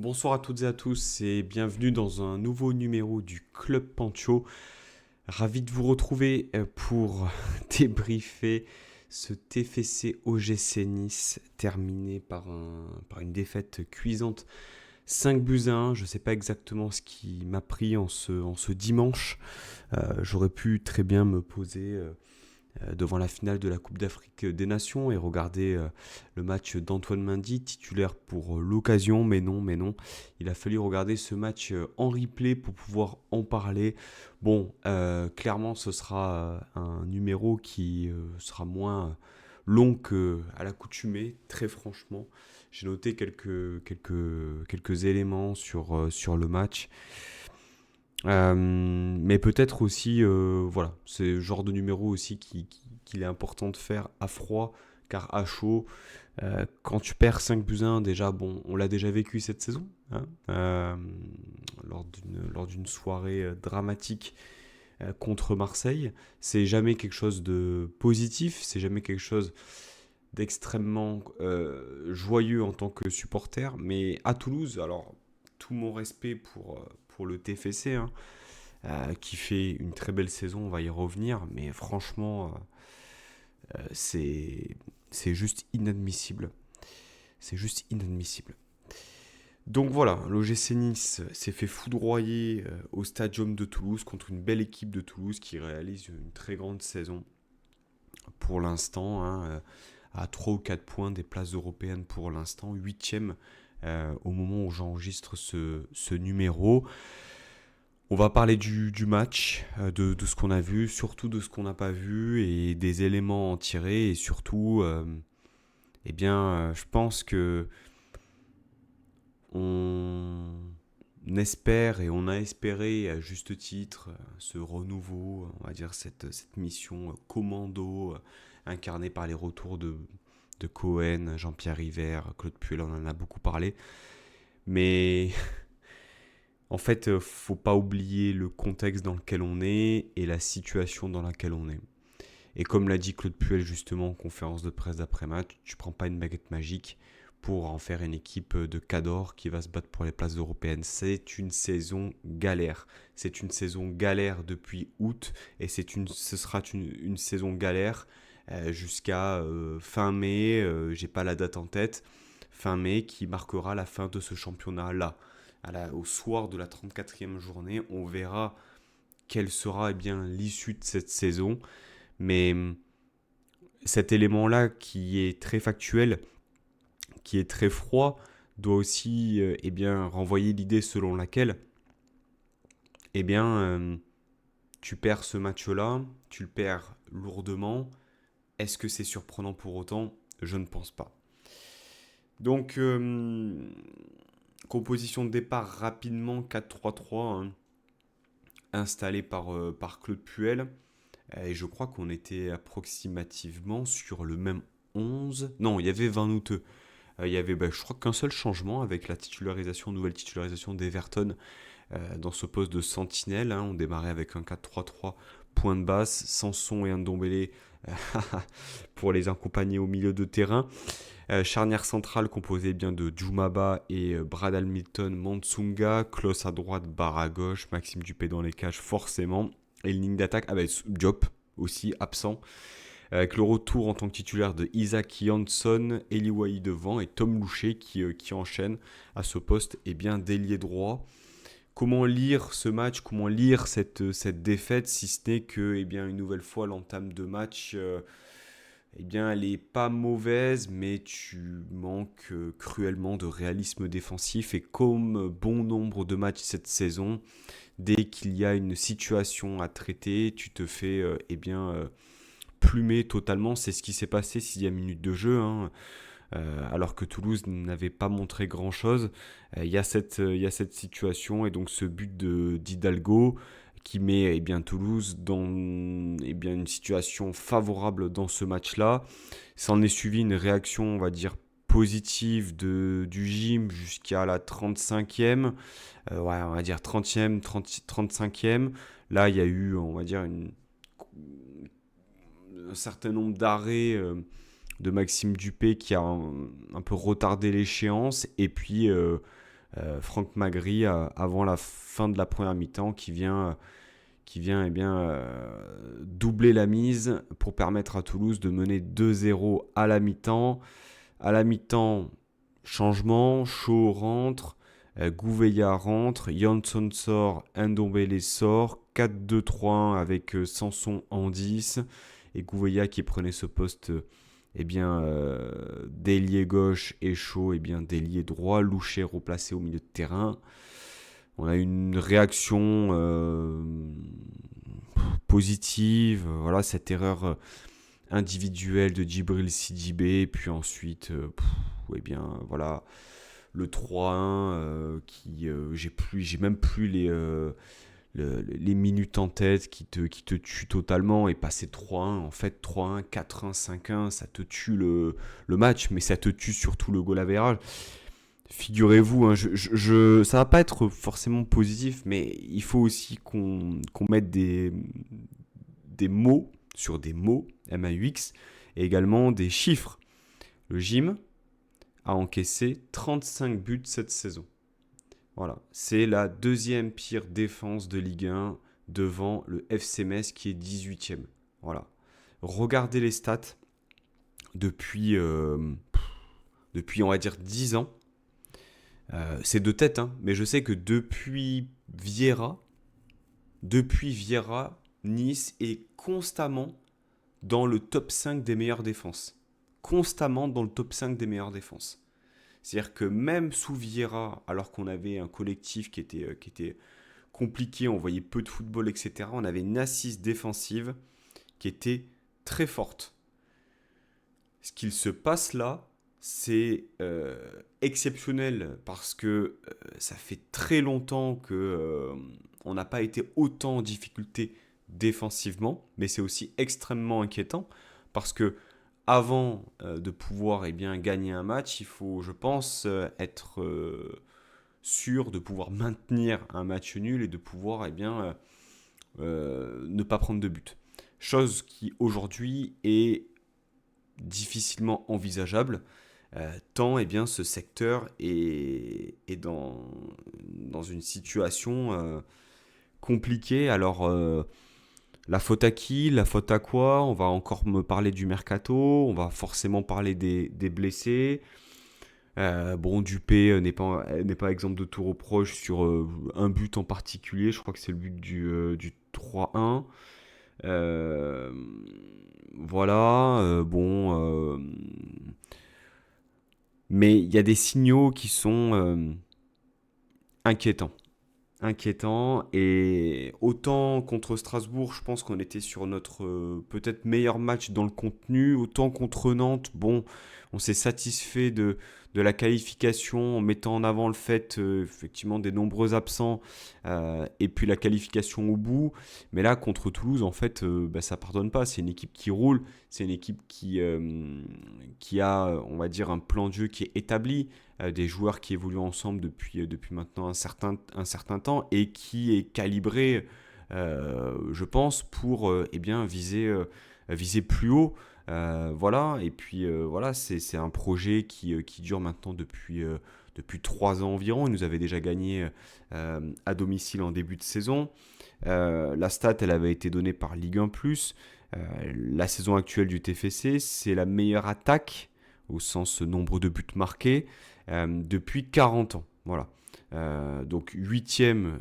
Bonsoir à toutes et à tous et bienvenue dans un nouveau numéro du Club Pancho. Ravi de vous retrouver pour débriefer ce TFC OGC Nice terminé par une défaite cuisante 5 buts à 1. Je ne sais pas exactement ce qui m'a pris en ce dimanche. J'aurais pu très bien me poser devant la finale de la Coupe d'Afrique des Nations et regarder le match d'Antoine Mendy, titulaire pour l'occasion, mais non, mais non. Il a fallu regarder ce match en replay pour pouvoir en parler. Bon, clairement, ce sera un numéro qui sera moins long qu'à l'accoutumée, très franchement. J'ai noté quelques éléments sur le match. Mais peut-être aussi, voilà, c'est le genre de numéro aussi qu'il est important de faire à froid, car à chaud, quand tu perds 5 buts à 1, déjà, bon, on l'a déjà vécu cette saison, hein, lors d'une soirée dramatique contre Marseille. C'est jamais quelque chose de positif, c'est jamais quelque chose d'extrêmement joyeux en tant que supporter, mais à Toulouse, alors tout mon respect pour le TFC, hein, qui fait une très belle saison, on va y revenir, mais franchement, c'est, c'est juste inadmissible. C'est juste inadmissible. Donc voilà, l'OGC Nice s'est fait foudroyer au Stadium de Toulouse contre une belle équipe de Toulouse qui réalise une très grande saison pour l'instant, hein, à 3 ou 4 points des places européennes pour l'instant, 8e au moment où j'enregistre ce numéro. On va parler du match, de ce qu'on a vu, surtout de ce qu'on n'a pas vu et des éléments à en tirer. Et surtout, je pense que on espère et on a espéré à juste titre ce renouveau, on va dire cette mission commando incarnée par les retours de Cohen, Jean-Pierre River, Claude Puel, on en a beaucoup parlé. Mais en fait, faut pas oublier le contexte dans lequel on est et la situation dans laquelle on est. Et comme l'a dit Claude Puel justement en conférence de presse d'après-match, tu prends pas une baguette magique pour en faire une équipe de cadors qui va se battre pour les places européennes. C'est une saison galère. C'est une saison galère depuis août et ce sera une saison galère jusqu'à fin mai. J'ai pas la date en tête. Fin mai qui marquera la fin de ce championnat-là. Au soir de la 34e journée, on verra quelle sera l'issue de cette saison. Mais cet élément-là qui est très factuel, qui est très froid, doit aussi renvoyer l'idée selon laquelle eh bien, tu perds ce match-là, tu le perds lourdement. Est-ce que c'est surprenant pour autant? Je ne pense pas. Donc, composition de départ rapidement 4-3-3, hein, installé par Claude Puel. Et je crois qu'on était approximativement sur le même 11. Non, il y avait 20 août. Il y avait, je crois, qu'un seul changement avec la nouvelle titularisation d'Everton dans ce poste de sentinelle. Hein. On démarrait avec un 4-3-3, point de basse, Sanson et Ndombele pour les accompagner au milieu de terrain. Charnière centrale composée bien de Djoumaba et Brad Hamilton, Mansunga, Klos à droite, Barre à gauche, Maxime Dupé dans les cages forcément. Et une ligne d'attaque avec Diop aussi absent. Avec le retour en tant que titulaire de Isaac Jansson, Eli Wahi devant et Tom Loucher qui enchaîne à ce poste d'ailier droit. Comment lire ce match, comment lire cette défaite, si ce n'est que, une nouvelle fois, l'entame de match, elle n'est pas mauvaise, mais tu manques cruellement de réalisme défensif. Et comme bon nombre de matchs cette saison, dès qu'il y a une situation à traiter, tu te fais, plumer totalement. C'est ce qui s'est passé 6e minute de jeu, hein. Alors que Toulouse n'avait pas montré grand-chose. Il y a cette situation et donc ce but d'Hidalgo qui met Toulouse dans une situation favorable dans ce match-là. S'en est suivi une réaction, on va dire, positive du gym jusqu'à la 35e. On va dire 30e, 35e. Là, il y a eu, on va dire, un certain nombre d'arrêts de Maxime Dupé qui a un peu retardé l'échéance. Et puis, Franck Magri avant la fin de la première mi-temps qui vient doubler la mise pour permettre à Toulouse de mener 2-0 à la mi-temps. À la mi-temps, changement, Shaw rentre, Gouveia rentre, Jansson sort, Ndombele sort, 4-2-3-1 avec Sanson en 10 et Gouveia qui prenait ce poste d'ailier gauche et Shaw d'ailier droit, Loucher replacé au milieu de terrain. On a une réaction positive, voilà cette erreur individuelle de Djibril Sidibé, puis ensuite voilà le 3-1 j'ai même plus les minutes en tête qui te tuent totalement, et passer 3-1 en fait 3-1, 4-1, 5-1 ça te tue le match, mais ça te tue surtout le goal average. Figurez-vous, hein, ça va pas être forcément positif, mais il faut aussi qu'on mette des mots sur des mots, MAUX, et également des chiffres. Le gym a encaissé 35 buts cette saison. Voilà, c'est la deuxième pire défense de Ligue 1 devant le FC Metz qui est 18e. Voilà. Regardez les stats depuis on va dire 10 ans. C'est de tête, hein, mais je sais que depuis Vieira, Nice est constamment dans le top 5 des meilleures défenses. Constamment dans le top 5 des meilleures défenses. C'est-à-dire que même sous Vieira, alors qu'on avait un collectif qui était compliqué, on voyait peu de football, etc., on avait une assise défensive qui était très forte. Ce qu'il se passe là, c'est exceptionnel parce que ça fait très longtemps que on n'a pas été autant en difficulté défensivement, mais c'est aussi extrêmement inquiétant parce que avant de pouvoir gagner un match, il faut, je pense, être sûr de pouvoir maintenir un match nul et de pouvoir ne pas prendre de but. Chose qui aujourd'hui est difficilement envisageable, tant ce secteur est dans une situation compliquée. Alors, la faute à qui? La faute à quoi? On va encore me parler du mercato, on va forcément parler des blessés. Dupé n'est pas exemple de tout reproche sur un but en particulier. Je crois que c'est le but du 3-1. Euh, voilà, mais il y a des signaux qui sont inquiétants. Inquiétants. Et autant contre Strasbourg, je pense qu'on était sur notre peut-être meilleur match dans le contenu. Autant contre Nantes, bon, on s'est satisfait de la qualification en mettant en avant le fait effectivement des nombreux absents et puis la qualification au bout. Mais là, contre Toulouse, en fait, ça pardonne pas. C'est une équipe qui roule. C'est une équipe qui a, on va dire, un plan de jeu qui est établi, des joueurs qui évoluent ensemble depuis maintenant un certain temps et qui est calibré, je pense, pour viser plus haut. Voilà, et puis voilà, c'est un projet qui dure maintenant depuis 3 ans environ. Il nous avait déjà gagné à domicile en début de saison. La stat, elle avait été donnée par Ligue 1+. La saison actuelle du TFC, c'est la meilleure attaque, au sens nombre de buts marqués, depuis 40 ans. Voilà. Donc 8e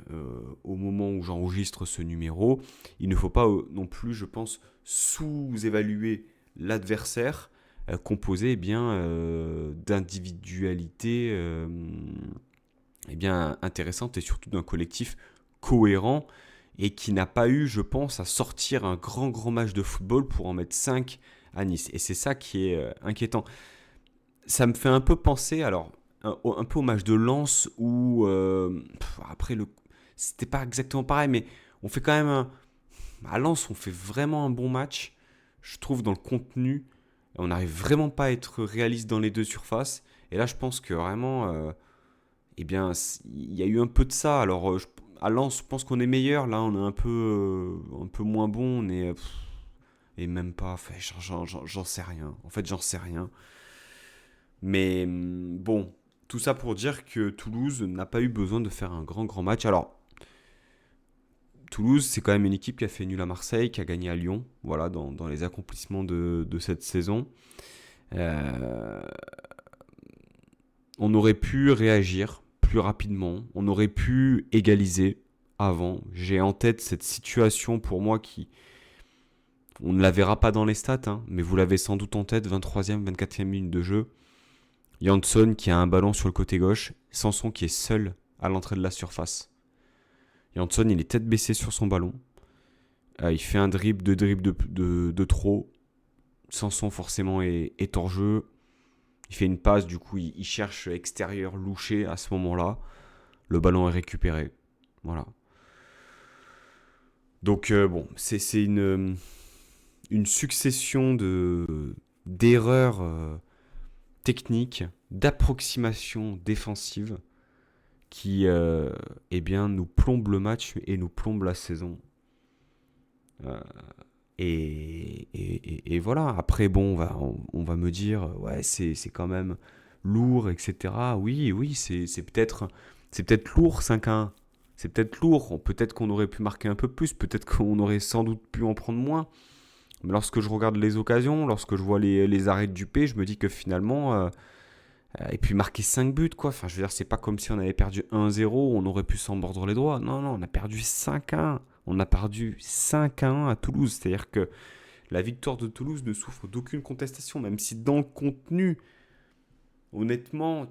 au moment où j'enregistre ce numéro. Il ne faut pas non plus, je pense, sous-évaluer l'adversaire, composé d'individualités intéressantes et surtout d'un collectif cohérent et qui n'a pas eu, je pense, à sortir un grand match de football pour en mettre 5 à Nice. Et c'est ça qui est inquiétant. Ça me fait un peu penser, alors, un peu au match de Lens où, après, c'était pas exactement pareil, mais on fait quand même à Lens, on fait vraiment un bon match, je trouve, dans le contenu. On n'arrive vraiment pas à être réaliste dans les deux surfaces. Et là, je pense que vraiment, il y a eu un peu de ça. Alors, à Lens, je pense qu'on est meilleur. Là, on est un peu moins bon. On est. Et même pas. Enfin, j'en sais rien. En fait, j'en sais rien. Mais bon, tout ça pour dire que Toulouse n'a pas eu besoin de faire un grand match. Alors, Toulouse, c'est quand même une équipe qui a fait nul à Marseille, qui a gagné à Lyon, voilà, dans les accomplissements de cette saison. Euh, on aurait pu réagir plus rapidement, on aurait pu égaliser avant. J'ai en tête cette situation pour moi qui, on ne la verra pas dans les stats, hein, mais vous l'avez sans doute en tête, 23e, 24e minute de jeu. Jansson qui a un ballon sur le côté gauche, Sanson qui est seul à l'entrée de la surface. Jansson, il est tête baissée sur son ballon. Il fait un dribble de trop. Sanson forcément est hors jeu. Il fait une passe, du coup il cherche extérieur louché à ce moment-là. Le ballon est récupéré. Voilà. Donc bon, c'est une succession d'erreurs techniques, d'approximations défensives qui eh bien, nous plombe le match et nous plombe la saison. Euh, et voilà, après, bon, on va me dire, ouais, c'est quand même lourd, etc. Oui, c'est peut-être lourd 5-1. C'est peut-être lourd. Peut-être qu'on aurait pu marquer un peu plus. Peut-être qu'on aurait sans doute pu en prendre moins. Mais lorsque je regarde les occasions, lorsque je vois les arrêts de Dupé, je me dis que finalement, et puis marquer 5 buts, quoi. Enfin, je veux dire, c'est pas comme si on avait perdu 1-0, on aurait pu s'en mordre les doigts. Non, on a perdu 5-1. On a perdu 5-1 à Toulouse. C'est-à-dire que la victoire de Toulouse ne souffre d'aucune contestation, même si dans le contenu, honnêtement,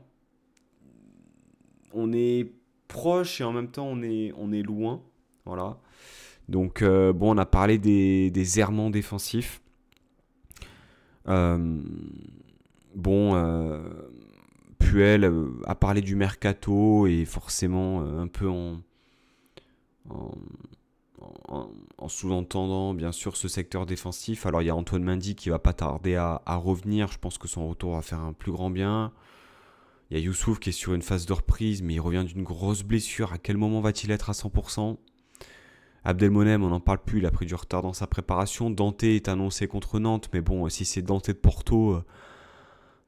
on est proche et en même temps, on est loin. Voilà. Donc, bon, on a parlé des errements défensifs. Euh, bon, Puel a parlé du mercato et forcément un peu en, en sous-entendant bien sûr ce secteur défensif. Alors il y a Antoine Mendy qui va pas tarder à revenir, je pense que son retour va faire un plus grand bien. Il y a Youssouf qui est sur une phase de reprise mais il revient d'une grosse blessure, à quel moment va-t-il être à 100%? Abdelmonem, on n'en parle plus, il a pris du retard dans sa préparation. Dante est annoncé contre Nantes, mais bon, si c'est Dante de Porto,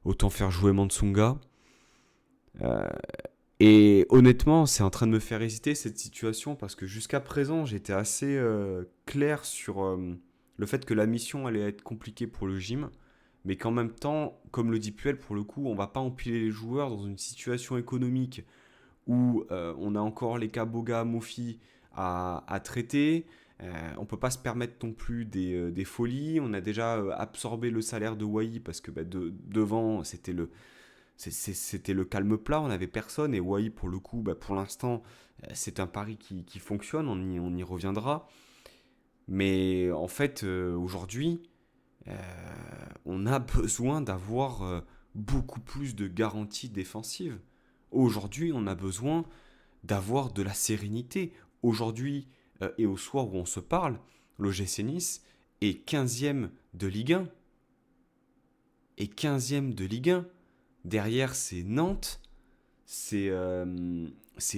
autant faire jouer Mansunga. Euh, Et honnêtement, c'est en train de me faire hésiter cette situation parce que jusqu'à présent, j'étais assez clair sur le fait que la mission allait être compliquée pour le gym, mais qu'en même temps, comme le dit Puel, pour le coup, on va pas empiler les joueurs dans une situation économique où on a encore les cas Boga, Mofi à traiter. On peut pas se permettre non plus des folies. On a déjà absorbé le salaire de Wai parce que devant, c'était le calme plat, on n'avait personne. Et Wai, pour le coup, pour l'instant, c'est un pari qui fonctionne, on y reviendra. Mais en fait, aujourd'hui, euh, on a besoin d'avoir beaucoup plus de garanties défensives. Aujourd'hui, on a besoin d'avoir de la sérénité. Aujourd'hui, et au soir où on se parle, l'OGC Nice est 15e de Ligue 1. Et 15e de Ligue 1. Derrière, c'est Nantes, c'est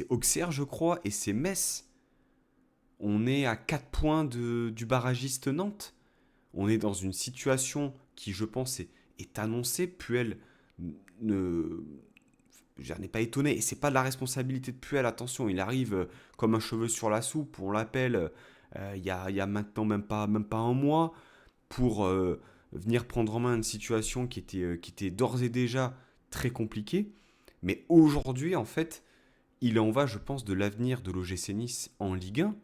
Auxerre, je crois, et c'est Metz. On est à 4 points du barragiste Nantes. On est dans une situation qui, je pense, est annoncée. Puel ne. Je n'ai pas étonné. Et c'est pas de la responsabilité de Puel, attention. Il arrive comme un cheveu sur la soupe. On l'appelle il y a maintenant même pas un mois pour venir prendre en main une situation qui était d'ores et déjà très compliquée. Mais aujourd'hui, en fait, il en va, je pense, de l'avenir de l'OGC Nice en Ligue 1.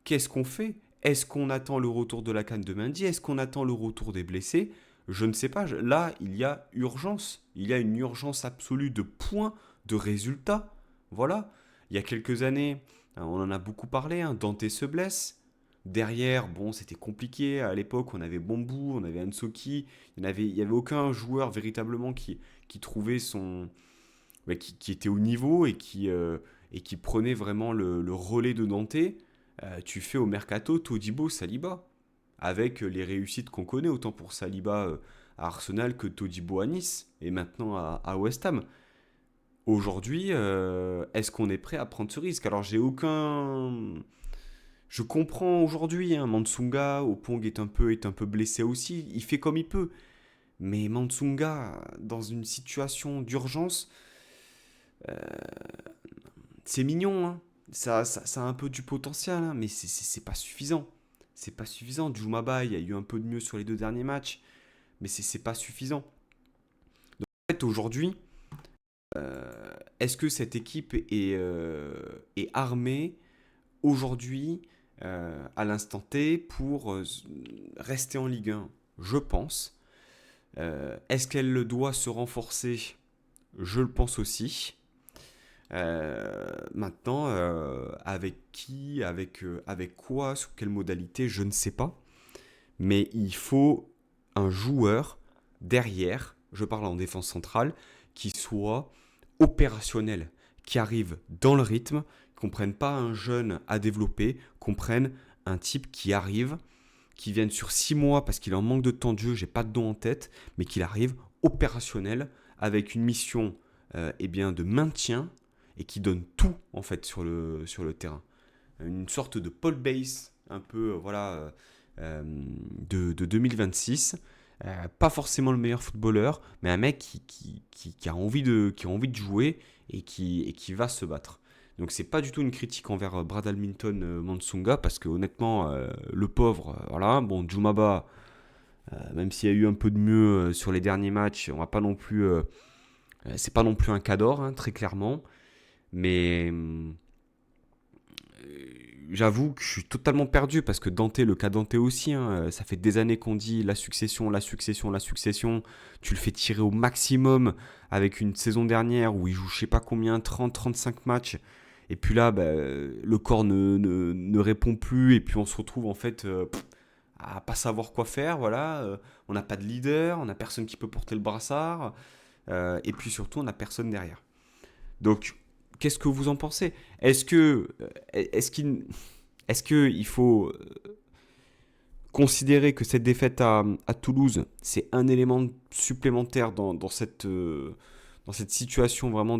Qu'est-ce qu'on fait? Est-ce qu'on attend le retour de la canne de Mendy? Est-ce qu'on attend le retour des blessés? Je ne sais pas. Là, il y a urgence. Il y a une urgence absolue de points, de résultats. Voilà. Il y a quelques années, on en a beaucoup parlé, hein, Dante se blesse. Derrière, bon, c'était compliqué. À l'époque, on avait Bambou, on avait Ansoki. Il y avait aucun joueur véritablement qui trouvait qui était au niveau et qui prenait vraiment le relais de Dante. Tu fais au mercato Todibo, Saliba. Avec les réussites qu'on connaît, autant pour Saliba à Arsenal que Todibo à Nice et maintenant à West Ham. Aujourd'hui, est-ce qu'on est prêt à prendre ce risque? Alors, j'ai aucun. Je comprends aujourd'hui, hein, Mansunga, Opong est un peu blessé aussi, il fait comme il peut. Mais Mansunga, dans une situation d'urgence, C'est mignon, hein. Ça a un peu du potentiel, hein, mais c'est pas suffisant. C'est pas suffisant. Djoumaba, il y a eu un peu de mieux sur les 2 derniers matchs, mais c'est pas suffisant. En fait, aujourd'hui, est-ce que cette équipe est armée aujourd'hui, à l'instant T, pour rester en Ligue 1? Je pense. Est-ce qu'elle doit se renforcer? Je le pense aussi. Maintenant, avec qui, avec quoi, sous quelle modalité, je ne sais pas. Mais il faut un joueur derrière, je parle en défense centrale, qui soit opérationnel, qui arrive dans le rythme, qu'on ne prenne pas un jeune à développer, qu'on prenne un type qui arrive, qui vienne sur 6 mois parce qu'il en manque de temps de jeu, j'ai pas de don en tête, mais qu'il arrive opérationnel avec une mission eh bien, de maintien et qui donne tout en fait sur le terrain. Une sorte de Paul Bass, un peu voilà, de 2026. Pas forcément le meilleur footballeur, mais un mec qui a envie de jouer et qui va se battre. Donc c'est pas du tout une critique envers Brad Hamilton Mansunga, parce que honnêtement, le pauvre, voilà, bon, Djoumaba, même s'il y a eu un peu de mieux sur les derniers matchs, on va pas non plus, c'est pas non plus un cador, hein, très clairement, mais j'avoue que je suis totalement perdu parce que Dante, le cas Dante aussi, hein, ça fait des années qu'on dit la succession, la succession, la succession. Tu le fais tirer au maximum avec une saison dernière où il joue je sais pas combien, 30-35 matchs. Et puis là, bah, le corps ne répond plus et puis on se retrouve en fait à pas savoir quoi faire. Voilà, on n'a pas de leader, on n'a personne qui peut porter le brassard et puis surtout on n'a personne derrière. Donc, qu'est-ce que vous en pensez? Est-ce qu'il faut considérer que cette défaite à Toulouse, c'est un élément supplémentaire dans cette situation vraiment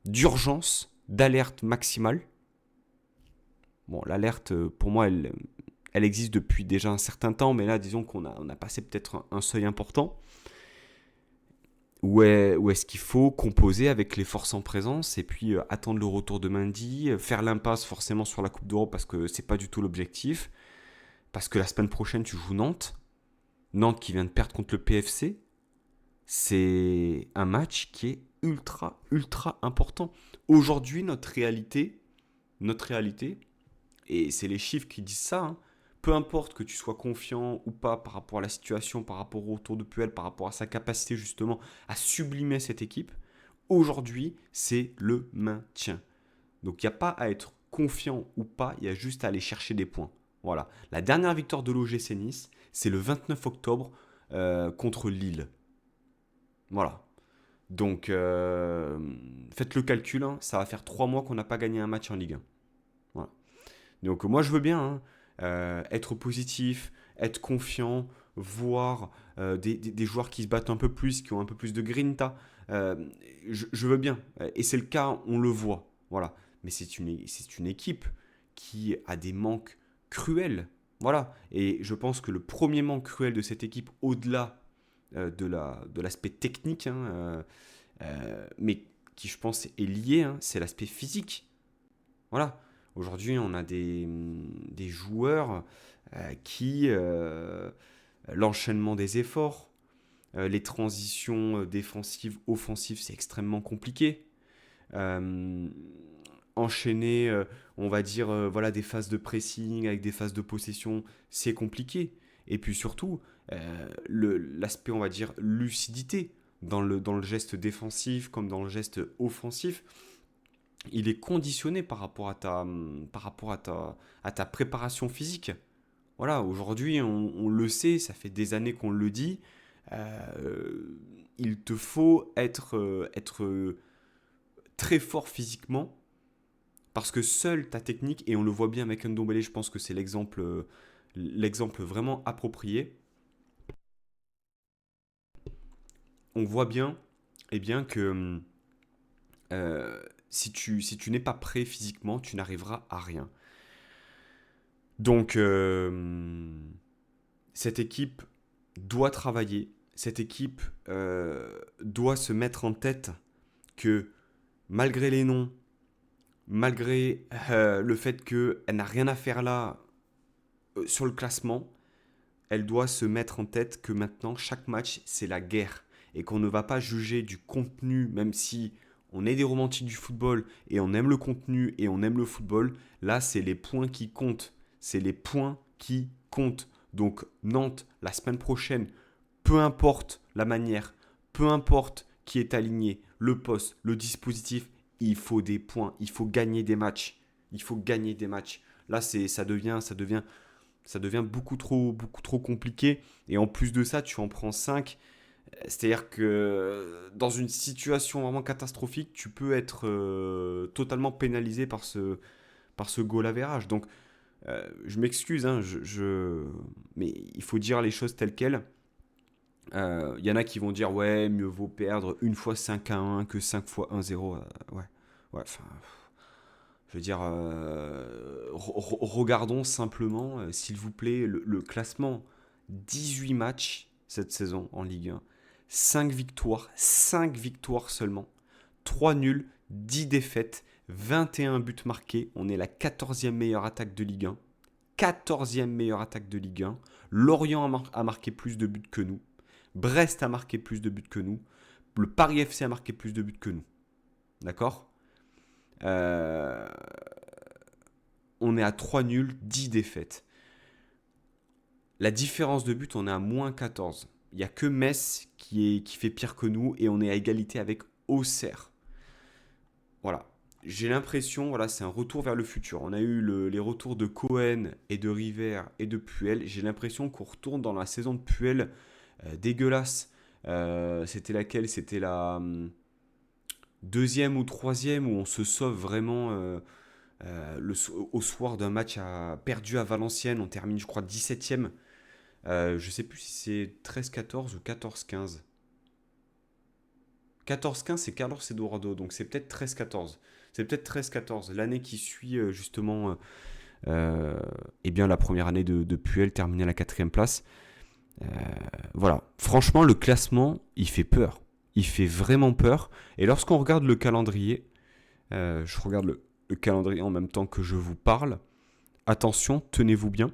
d'urgence, d'alerte maximale? Bon, l'alerte, pour moi, elle existe depuis déjà un certain temps, mais là, disons qu'on a passé peut-être un seuil important. Ou est-ce qu'il faut composer avec les forces en présence et puis attendre le retour de Mendy, faire l'impasse forcément sur la Coupe d'Europe parce que c'est pas du tout l'objectif, parce que la semaine prochaine tu joues Nantes, Nantes qui vient de perdre contre le PFC, c'est un match qui est ultra ultra important. Aujourd'hui notre réalité, et c'est les chiffres qui disent ça, hein, peu importe que tu sois confiant ou pas par rapport à la situation, par rapport au retour de Puel, par rapport à sa capacité justement à sublimer cette équipe, aujourd'hui, c'est le maintien. Donc il n'y a pas à être confiant ou pas, il y a juste à aller chercher des points. Voilà. La dernière victoire de l'OGC Nice, c'est le 29 octobre contre Lille. Voilà. Donc faites le calcul, hein, ça va faire 3 mois qu'on n'a pas gagné un match en Ligue 1. Voilà. Donc moi je veux bien hein, être positif, être confiant, voir des joueurs qui se battent un peu plus, qui ont un peu plus de grinta. Euh, je veux bien. Et c'est le cas, on le voit. Voilà. Mais c'est une équipe qui a des manques cruels. Voilà. Et je pense que le premier manque cruel de cette équipe, au-delà de l'aspect technique, hein, mais qui je pense est lié, hein, c'est l'aspect physique. Voilà. Aujourd'hui, on a des joueurs qui, l'enchaînement des efforts, les transitions défensives, offensives, c'est extrêmement compliqué. Euh, Enchaîner, on va dire, voilà, des phases de pressing avec des phases de possession, c'est compliqué. Et puis surtout, l'aspect, on va dire, lucidité dans le geste défensif comme dans le geste offensif, il est conditionné par rapport à ta préparation physique. Voilà, aujourd'hui, on le sait, ça fait des années qu'on le dit, il te faut être très fort physiquement, parce que seule ta technique, et on le voit bien avec Ndombele, je pense que c'est l'exemple vraiment approprié, on voit bien, eh bien que euh, si tu n'es pas prêt physiquement, tu n'arriveras à rien. Donc, cette équipe doit travailler, cette équipe doit se mettre en tête que malgré les noms, malgré le fait qu'elle n'a rien à faire là sur le classement, elle doit se mettre en tête que maintenant, chaque match, c'est la guerre. Et qu'on ne va pas juger du contenu, même si on est des romantiques du football et on aime le contenu et on aime le football. Là, c'est les points qui comptent. C'est les points qui comptent. Donc, Nantes, la semaine prochaine, peu importe la manière, peu importe qui est aligné, le poste, le dispositif, il faut des points, il faut gagner des matchs. Il faut gagner des matchs. Là, ça devient beaucoup trop compliqué. Et en plus de ça, tu en prends 5. C'est-à-dire que dans une situation vraiment catastrophique, tu peux être totalement pénalisé par ce goal average. Donc, je m'excuse, hein, mais il faut dire les choses telles quelles. Y en a qui vont dire, ouais, mieux vaut perdre une fois 5-1 que 5 fois 1-0. Ouais, ouais, enfin, je veux dire, regardons simplement, s'il vous plaît, le classement. 18 matchs cette saison en Ligue 1. 5 victoires seulement. 3 nuls, 10 défaites, 21 buts marqués. On est la 14e meilleure attaque de Ligue 1. 14e meilleure attaque de Ligue 1. Lorient a marqué plus de buts que nous. Brest a marqué plus de buts que nous. Le Paris FC a marqué plus de buts que nous. D'accord euh, On est à 3 nuls, 10 défaites. La différence de but, on est à moins 14. Il n'y a que Metz qui fait pire que nous et on est à égalité avec Auxerre. Voilà. J'ai l'impression, voilà, c'est un retour vers le futur. On a eu les retours de Cohen et de River et de Puel. J'ai l'impression qu'on retourne dans la saison de Puel dégueulasse. C'était laquelle? C'était la deuxième ou troisième où on se sauve vraiment au soir d'un match perdu à Valenciennes. On termine, je crois, 17e. Je sais plus si c'est 13-14 ou 14-15. 14-15, c'est Carlos Eduardo, donc c'est peut-être 13-14. C'est peut-être 13-14, l'année qui suit justement eh bien, la première année de Puel, terminée à la 4e place. Euh, voilà, franchement, le classement, il fait peur. Il fait vraiment peur. Et lorsqu'on regarde le calendrier, je regarde le calendrier en même temps que je vous parle, attention, tenez-vous bien,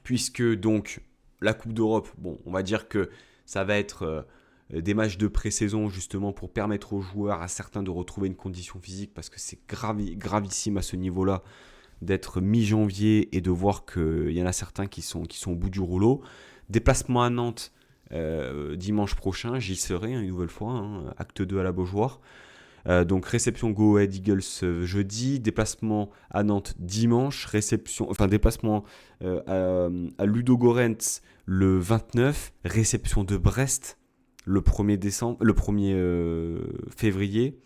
puisque donc la Coupe d'Europe, bon, on va dire que ça va être des matchs de pré-saison justement pour permettre aux joueurs, à certains, de retrouver une condition physique parce que c'est gravissime à ce niveau-là d'être mi-janvier et de voir qu'il y en a certains qui sont au bout du rouleau. Déplacement à Nantes dimanche prochain, j'y serai une nouvelle fois, hein, acte 2 à la Beaujoire. Donc réception Go Ahead Eagles jeudi, déplacement à Nantes dimanche, déplacement à Ludogorets le 29, réception de Brest le 1er février,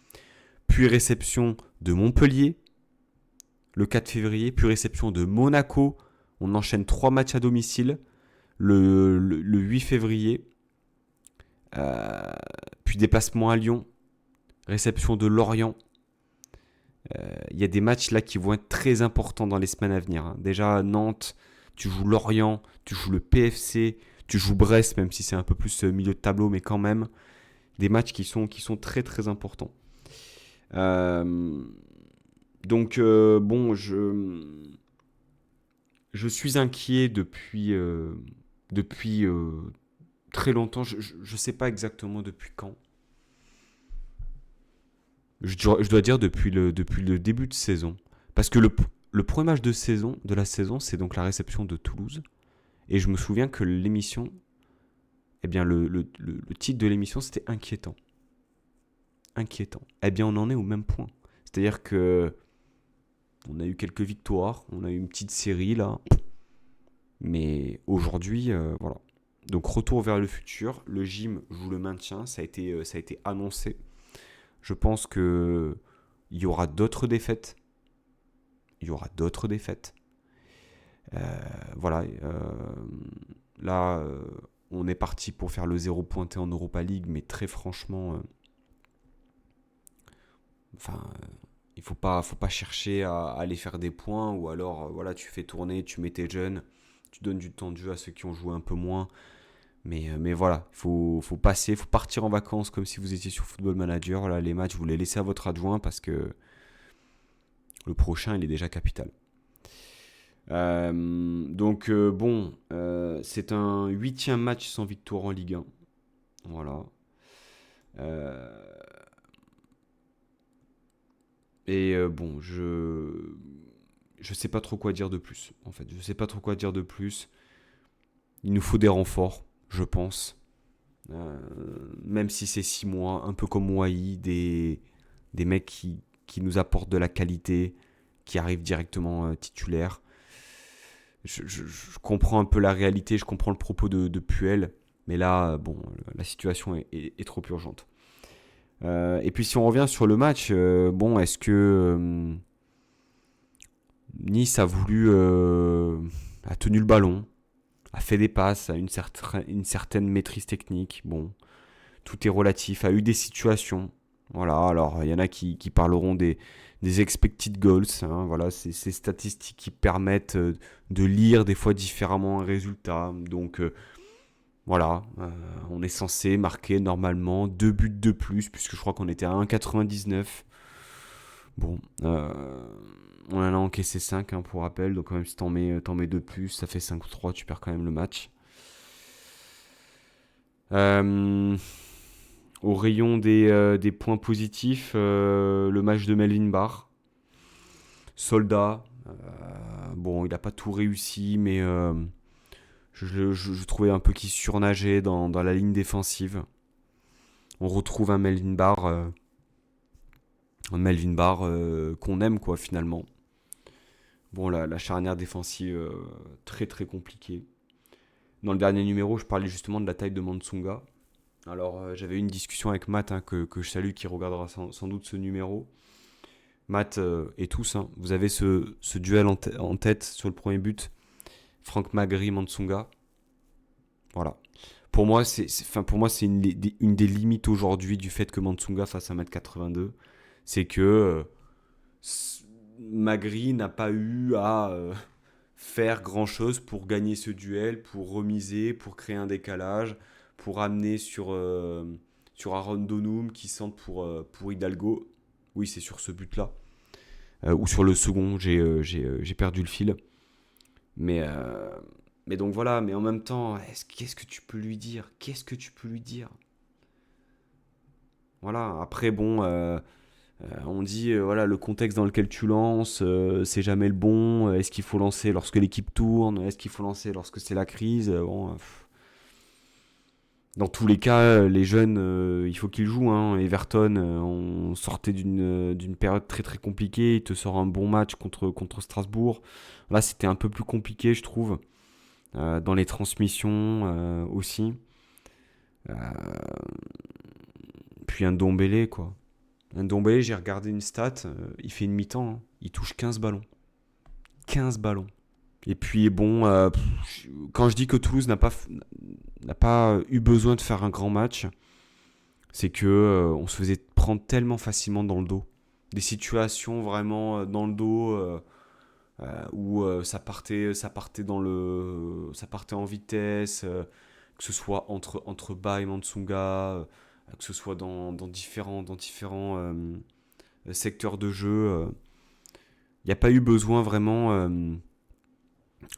puis réception de Montpellier le 4 février, puis réception de Monaco. On enchaîne 3 matchs à domicile le 8 février, puis déplacement à Lyon, réception de Lorient. Il y a des matchs là qui vont être très importants dans les semaines à venir. Hein. Déjà, Nantes, tu joues Lorient, tu joues le PFC, tu joues Brest, même si c'est un peu plus milieu de tableau, mais quand même, des matchs qui sont très très importants. Donc, bon, je suis inquiet depuis très longtemps. Je ne sais pas exactement depuis quand. Je dois dire depuis le début de saison. Parce que le premier match de la saison, c'est donc la réception de Toulouse. Et je me souviens que l'émission, eh bien le titre de l'émission, c'était inquiétant. Inquiétant. Eh bien, on en est au même point. C'est-à-dire que on a eu quelques victoires, on a eu une petite série là. Mais aujourd'hui, voilà. Donc retour vers le futur. Le gym joue le maintien, ça a été annoncé. Je pense que il y aura d'autres défaites. Il y aura d'autres défaites. Voilà. Là, on est parti pour faire le 0 pointé en Europa League, mais très franchement, il faut pas chercher à aller faire des points, ou alors, voilà, tu fais tourner, tu mets tes jeunes, tu donnes du temps de jeu à ceux qui ont joué un peu moins. Mais voilà, faut passer, faut partir en vacances comme si vous étiez sur Football Manager. Là, les matchs, vous les laissez à votre adjoint parce que le prochain, il est déjà capital. C'est un 8e match sans victoire en Ligue 1. Voilà. Euh, je sais pas trop quoi dire de plus. En fait, je sais pas trop quoi dire de plus. Il nous faut des renforts, je pense. Euh, Même si c'est 6 mois, un peu comme Wai, des mecs qui nous apportent de la qualité, qui arrivent directement titulaires. Je comprends un peu la réalité, je comprends le propos de Puel, mais là, bon, la situation est trop urgente. Et puis si on revient sur le match, est-ce que Nice a tenu le ballon, a fait des passes, a une certaine maîtrise technique. Bon, tout est relatif, a eu des situations. Voilà, alors il y en a qui parleront des expected goals. Hein, voilà, c'est ces statistiques qui permettent de lire des fois différemment un résultat. Donc voilà, on est censé marquer normalement 2 buts de plus, puisque je crois qu'on était à 1,99. Bon, on en a encaissé 5 hein, pour rappel, donc quand même si t'en mets 2 de plus, ça fait 5-3, tu perds quand même le match. Euh, Au rayon des points positifs, le match de Melvin Barr, soldat. Bon, il n'a pas tout réussi, mais je trouvais un peu qu'il surnageait dans la ligne défensive. On retrouve un Melvin Barr qu'on aime quoi finalement. Bon, la charnière défensive très très compliquée. Dans le dernier numéro, je parlais justement de la taille de Mansunga. Alors, j'avais eu une discussion avec Matt, hein, que je salue, qui regardera sans doute ce numéro. Matt et tous, hein, vous avez ce duel en tête sur le premier but. Franck Magri, Mansunga. Voilà. Pour moi, c'est une des limites aujourd'hui du fait que Mansunga fasse 1m82. C'est que Magri n'a pas eu à faire grand-chose pour gagner ce duel, pour remiser, pour créer un décalage, pour amener sur Aaron Donum qui centre pour Hidalgo. Oui, c'est sur ce but-là. Ou sur le second, j'ai perdu le fil. Mais, euh, mais donc voilà, mais en même temps, qu'est-ce que tu peux lui dire? Qu'est-ce que tu peux lui dire? Voilà, après bon, on dit, voilà, le contexte dans lequel tu lances, c'est jamais le bon. Est-ce qu'il faut lancer lorsque l'équipe tourne? Est-ce qu'il faut lancer lorsque c'est la crise? Dans tous les cas, les jeunes, il faut qu'ils jouent. Hein. Everton, on sortait d'une période très très compliquée. Il te sort un bon match contre Strasbourg. Là, c'était un peu plus compliqué, je trouve. Dans les transmissions aussi. Euh, Puis un Dombélé, quoi. Un Dombélé, j'ai regardé une stat. Il fait une mi-temps. Hein. Il touche 15 ballons. 15 ballons. Et puis bon, quand je dis que Toulouse n'a pas eu besoin de faire un grand match, c'est que on se faisait prendre tellement facilement dans le dos. Des situations vraiment dans le dos où ça partait en vitesse, que ce soit entre Ba et Mansunga, que ce soit dans différents secteurs de jeu. Il n'y a pas eu besoin vraiment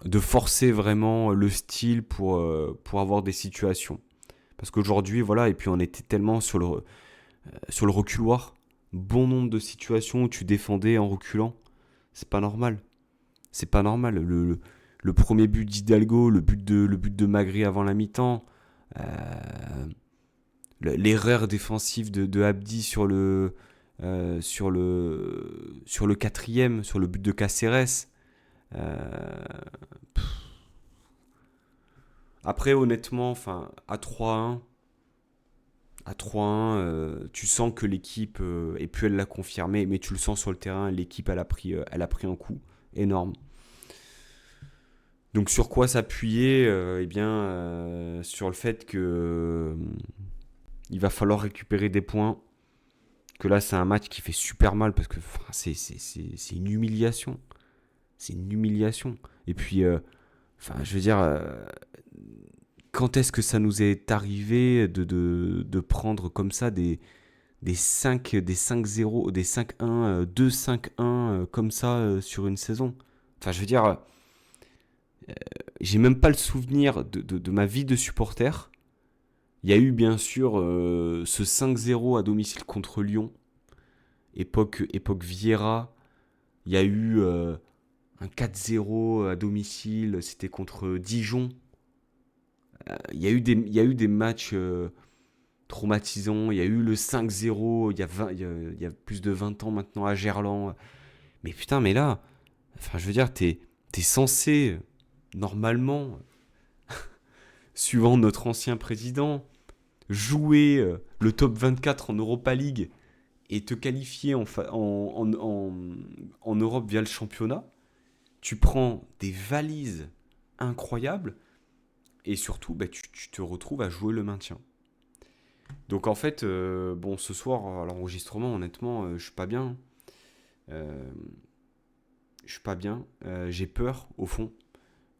de forcer vraiment le style pour avoir des situations. Parce qu'aujourd'hui, voilà, et puis on était tellement sur le reculoir. Bon nombre de situations où tu défendais en reculant. C'est pas normal. C'est pas normal. Le premier but d'Hidalgo, le but de Magri avant la mi-temps, l'erreur défensive de Abdi sur le quatrième, sur le but de Caceres. Euh, Après, honnêtement, enfin, à 3-1, tu sens que l'équipe, et puis elle l'a confirmé, mais tu le sens sur le terrain, l'équipe, elle a pris un coup énorme. Donc sur quoi s'appuyer Eh bien, sur le fait que il va falloir récupérer des points. Que là, c'est un match qui fait super mal parce que c'est une humiliation. C'est une humiliation. Et puis, je veux dire, quand est-ce que ça nous est arrivé de prendre comme ça des 5-0, des 5-1, 2-5-1 comme ça sur une saison? Enfin, je veux dire, j'ai même pas le souvenir de ma vie de supporter. Il y a eu bien sûr ce 5-0 à domicile contre Lyon, époque Vieira. Il y a eu un 4-0 à domicile, c'était contre Dijon. Il y a eu des matchs traumatisants. Il y a eu le 5-0 il y a plus de 20 ans maintenant à Gerland. Mais putain, mais là, enfin, je veux dire, t'es censé, normalement, suivant notre ancien président, jouer le top 24 en Europa League et te qualifier en Europe via le championnat. Tu prends des valises incroyables et surtout, bah, tu te retrouves à jouer le maintien. Donc en fait, bon, ce soir, à l'enregistrement, honnêtement, je suis pas bien. Euh, je suis pas bien. J'ai peur, au fond.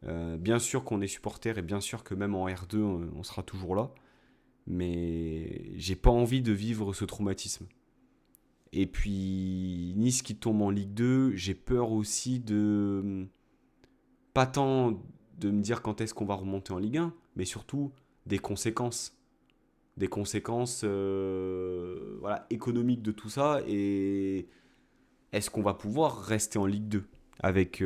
Bien sûr qu'on est supporter et bien sûr que même en R2, on sera toujours là. Mais j'ai pas envie de vivre ce traumatisme. Et puis, Nice qui tombe en Ligue 2, j'ai peur aussi de. Pas tant de me dire quand est-ce qu'on va remonter en Ligue 1, mais surtout des conséquences. Des conséquences voilà, économiques de tout ça. Et est-ce qu'on va pouvoir rester en Ligue 2 avec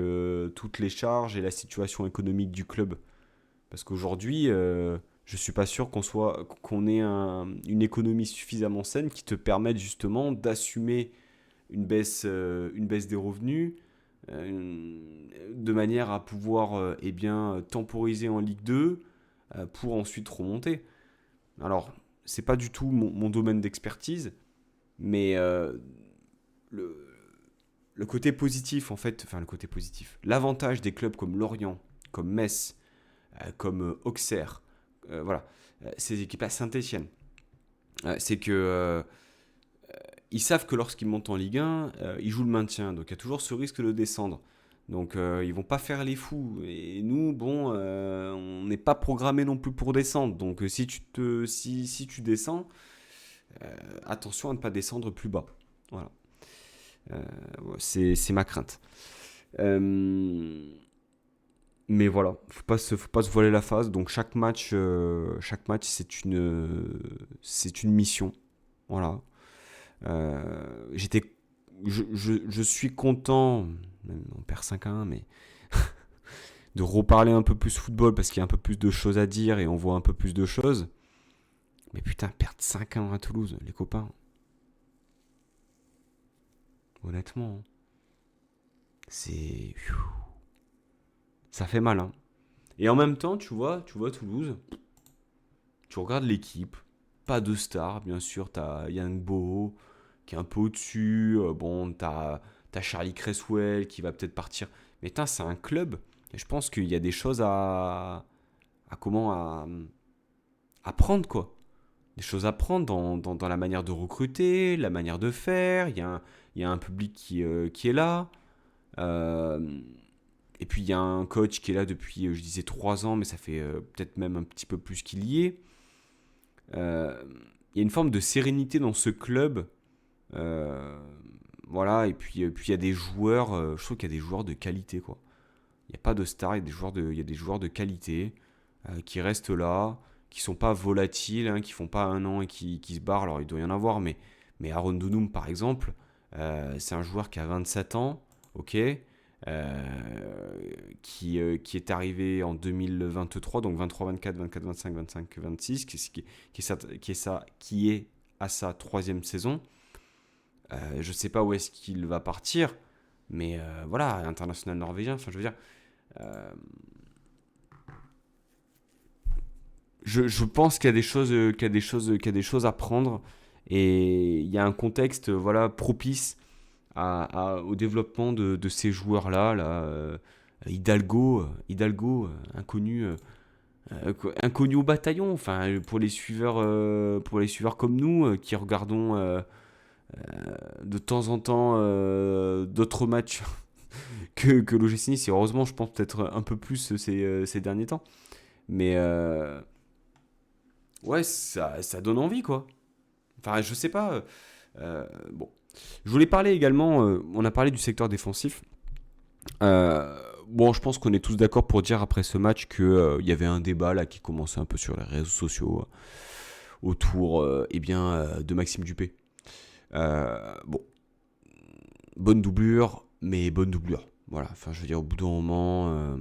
toutes les charges et la situation économique du club? Parce qu'aujourd'hui, je suis pas sûr qu'on ait une économie suffisamment saine qui te permette justement d'assumer une baisse des revenus de manière à pouvoir eh bien, temporiser en Ligue 2 pour ensuite remonter. Alors, c'est pas du tout mon domaine d'expertise, mais le, le côté positif, en fait, enfin le côté positif, l'avantage des clubs comme Lorient, comme Metz, comme Auxerre, voilà, ces équipes à Saint-Etienne, c'est que ils savent que lorsqu'ils montent en Ligue 1, ils jouent le maintien, donc il y a toujours ce risque de descendre. Donc ils vont pas faire les fous. Et nous, bon, on n'est pas programmé non plus pour descendre. Donc si tu descends, attention à ne pas descendre plus bas. Voilà. Euh, c'est ma crainte. Euh, mais voilà, faut pas se voiler la face. Donc chaque match c'est une mission. Voilà. J'étais, je suis content, même on perd 5-1, mais de reparler un peu plus football parce qu'il y a un peu plus de choses à dire et on voit un peu plus de choses. Mais putain, perdre 5-1 à Toulouse, les copains, honnêtement, c'est. Ça fait mal, hein. Et en même temps, tu vois Toulouse, tu regardes l'équipe, pas de star, bien sûr, t'as Yang Bo qui est un peu au-dessus, bon, t'as Charlie Cresswell qui va peut-être partir. Mais putain, c'est un club, et je pense qu'il y a des choses à comment à prendre, quoi. Des choses à prendre dans la manière de recruter, la manière de faire. Il y a un public qui est là. Euh, et puis il y a un coach qui est là depuis, je disais, 3 ans, mais ça fait peut-être même un petit peu plus qu'il y est. Euh, il y a une forme de sérénité dans ce club. Euh, voilà, et puis il y a des joueurs, je trouve qu'il y a des joueurs de qualité, quoi. Il n'y a pas de stars, il y a des joueurs de qualité qui restent là, qui sont pas volatiles, hein, qui font pas un an et qui se barrent. Alors il doit y en avoir, mais Aaron Dounoum par exemple, c'est un joueur qui a 27 ans, ok, qui est arrivé en 2023, donc 23, 24, 24, 25, 25, 26, qui est à sa troisième saison. Je sais pas où est-ce qu'il va partir, mais voilà, international norvégien, enfin je veux dire, euh, je pense qu'il y a des choses, qu'il y a des choses à prendre et il y a un contexte voilà propice au développement de ces joueurs-là. Là, Hidalgo, inconnu, inconnu au bataillon. Enfin, pour les suiveurs comme nous qui regardons de temps en temps d'autres matchs que l'OGC Nice. Et heureusement, je pense peut-être un peu plus ces derniers temps. Mais ouais, ça donne envie, quoi. Enfin, je sais pas. Bon. Je voulais parler également, on a parlé du secteur défensif. Bon, je pense qu'on est tous d'accord pour dire après ce match que il y avait un débat là qui commençait un peu sur les réseaux sociaux autour de Maxime Dupé. Bon, bonne doublure, mais bonne doublure. Voilà, enfin je veux dire au bout d'un moment,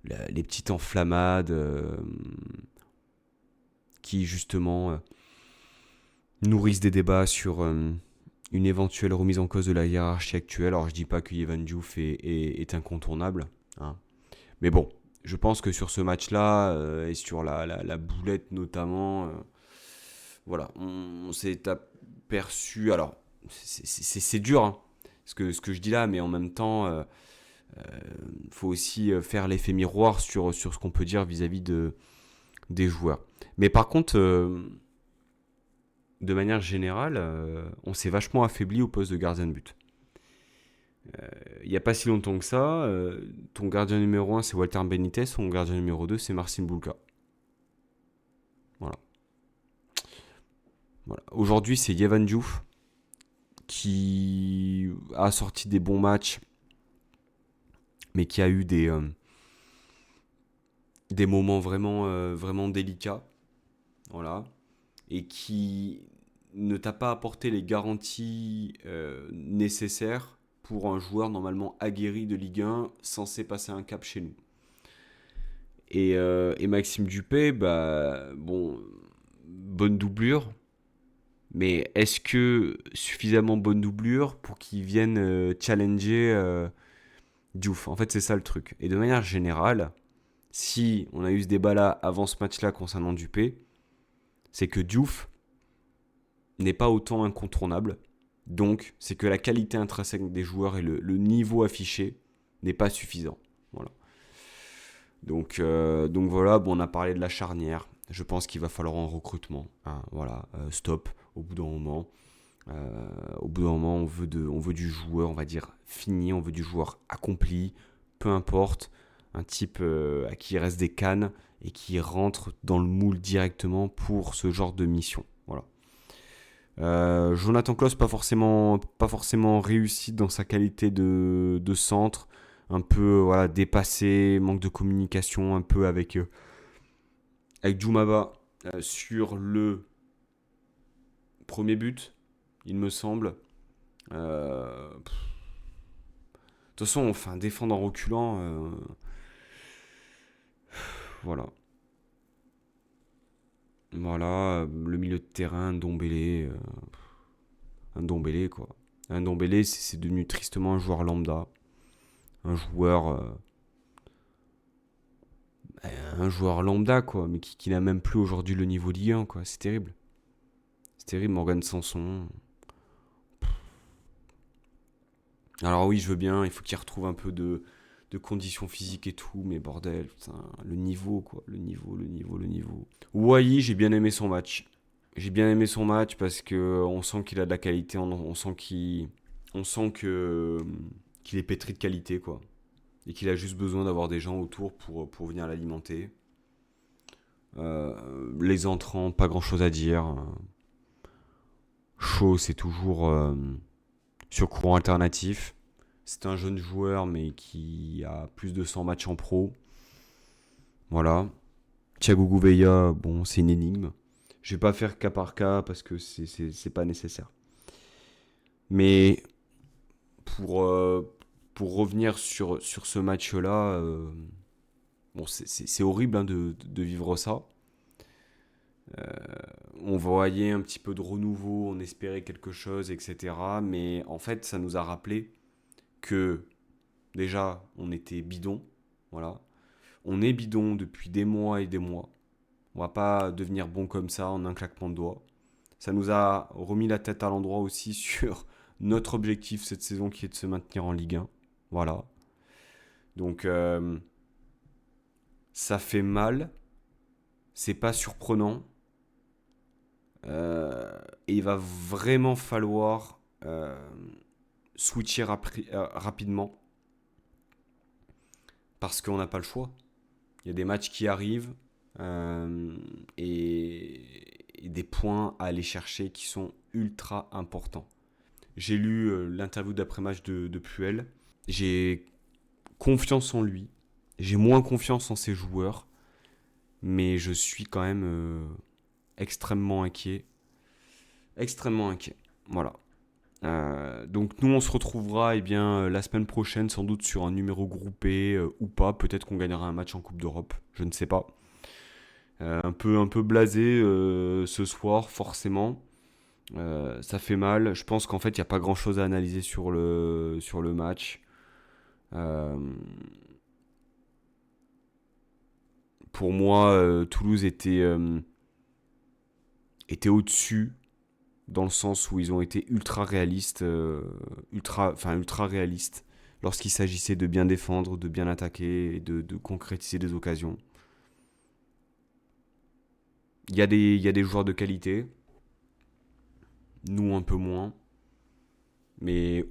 les petites enflammades qui justement nourrissent des débats sur une éventuelle remise en cause de la hiérarchie actuelle. Alors je dis pas que Yevan Diouf est incontournable, hein. Mais bon, je pense que sur ce match-là, et sur la boulette notamment, voilà, on s'est aperçu. Alors, c'est dur, hein, ce que je dis là, mais en même temps, faut aussi faire l'effet miroir sur ce qu'on peut dire vis-à-vis des joueurs. Mais par contre, de manière générale, on s'est vachement affaibli au poste de gardien de but. Il n'y a pas si longtemps que ça, ton gardien numéro 1 c'est Walter Benitez, ton gardien numéro 2 c'est Marcin Bulka. Voilà. Voilà. Aujourd'hui c'est Yevan Diouf qui a sorti des bons matchs, mais qui a eu des moments vraiment délicats. Voilà. Et qui ne t'a pas apporté les garanties nécessaires pour un joueur normalement aguerri de Ligue 1 censé passer un cap chez nous. Et Maxime Dupé, bah, bon, bonne doublure, mais est-ce que suffisamment bonne doublure pour qu'il vienne challenger Diouf? En fait, c'est ça le truc. Et de manière générale, si on a eu ce débat-là avant ce match-là concernant Dupé, c'est que Diouf n'est pas autant incontournable. Donc, c'est que la qualité intrinsèque des joueurs et le niveau affiché n'est pas suffisant. Voilà. Donc voilà, bon, on a parlé de la charnière. Je pense qu'il va falloir un recrutement, hein, voilà, stop, au bout d'un moment. Au bout d'un moment, on veut du joueur, on va dire, fini, on veut du joueur accompli, peu importe, un type à qui il reste des cannes et qui rentre dans le moule directement pour ce genre de mission. Voilà. Jonathan Klaus, pas forcément réussi dans sa qualité de centre, un peu voilà, dépassé, manque de communication un peu avec Djoumaba sur le premier but, il me semble. De toute façon, enfin, défendre en reculant, voilà. Voilà, le milieu de terrain, un Ndombele, quoi. Un Ndombele, c'est devenu tristement un joueur lambda. Un joueur, un joueur lambda, quoi, mais qui n'a même plus aujourd'hui le niveau Ligue 1, quoi. C'est terrible. C'est terrible, Morgan Sanson. Alors oui, je veux bien, il faut qu'il retrouve un peu de conditions physiques et tout, mais bordel, putain, le niveau, quoi, le niveau. Wai, j'ai bien aimé son match. J'ai bien aimé son match parce que on sent qu'il a de la qualité, on sent qu'il est pétri de qualité, quoi, et qu'il a juste besoin d'avoir des gens autour pour venir l'alimenter. Les entrants, pas grand chose à dire. Shaw, c'est toujours sur courant alternatif. C'est un jeune joueur, mais qui a plus de 100 matchs en pro. Voilà. Thiago Gouveia, bon, c'est une énigme. Je vais pas faire cas par cas parce que c'est pas nécessaire. Mais pour, euh, pour revenir sur ce match-là, bon, c'est horrible hein, de vivre ça. On voyait un petit peu de renouveau, on espérait quelque chose, etc. Mais en fait, ça nous a rappelé que déjà, on était bidon. Voilà. On est bidon depuis des mois et des mois. On va pas devenir bon comme ça en un claquement de doigts. Ça nous a remis la tête à l'endroit aussi sur notre objectif cette saison qui est de se maintenir en Ligue 1. Voilà. Donc ça fait mal. C'est pas surprenant. Et il va vraiment falloir switcher rapidement parce qu'on n'a pas le choix. Il y a des matchs qui arrivent. euh, et des points à aller chercher qui sont ultra importants. J'ai lu l'interview d'après-match de Puel. J'ai confiance en lui. J'ai moins confiance en ses joueurs. Mais je suis quand même extrêmement inquiet. Extrêmement inquiet. Voilà. Donc nous on se retrouvera la semaine prochaine sans doute sur un numéro groupé ou pas. Peut-être qu'on gagnera un match en Coupe d'Europe. Je ne sais pas. Un peu blasé ce soir forcément. Ça fait mal. Je pense qu'en fait il n'y a pas grand-chose à analyser sur le match. Euh, pour moi Toulouse était au-dessus dans le sens où ils ont été ultra réalistes, ultra réalistes lorsqu'il s'agissait de bien défendre, de bien attaquer et de concrétiser des occasions. Il y a des joueurs de qualité, nous un peu moins, mais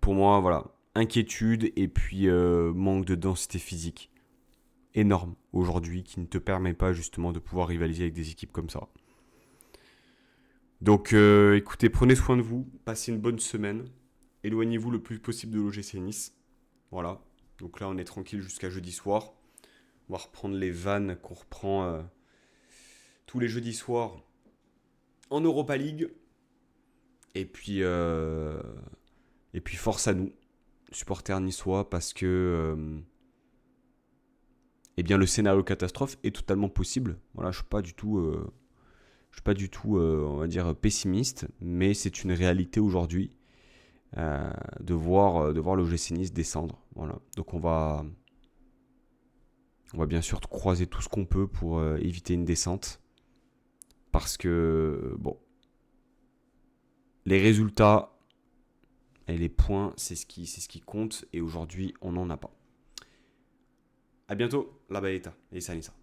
pour moi, voilà, inquiétude et puis manque de densité physique énorme aujourd'hui qui ne te permet pas justement de pouvoir rivaliser avec des équipes comme ça. Donc écoutez, prenez soin de vous, passez une bonne semaine, éloignez-vous le plus possible de l'OGC Nice. Voilà. Donc là, on est tranquille jusqu'à jeudi soir. On va reprendre les vannes qu'on reprend tous les jeudis soirs en Europa League. Et puis, force à nous, supporters niçois, parce que le scénario catastrophe est totalement possible. Voilà, je suis pas du tout, on va dire, pessimiste, mais c'est une réalité aujourd'hui de voir l'OGC Nice descendre. Voilà. Donc on va bien sûr croiser tout ce qu'on peut pour éviter une descente. Parce que, bon, les résultats et les points, c'est ce qui compte. Et aujourd'hui, on n'en a pas. À bientôt, la Baeta et Sanissa.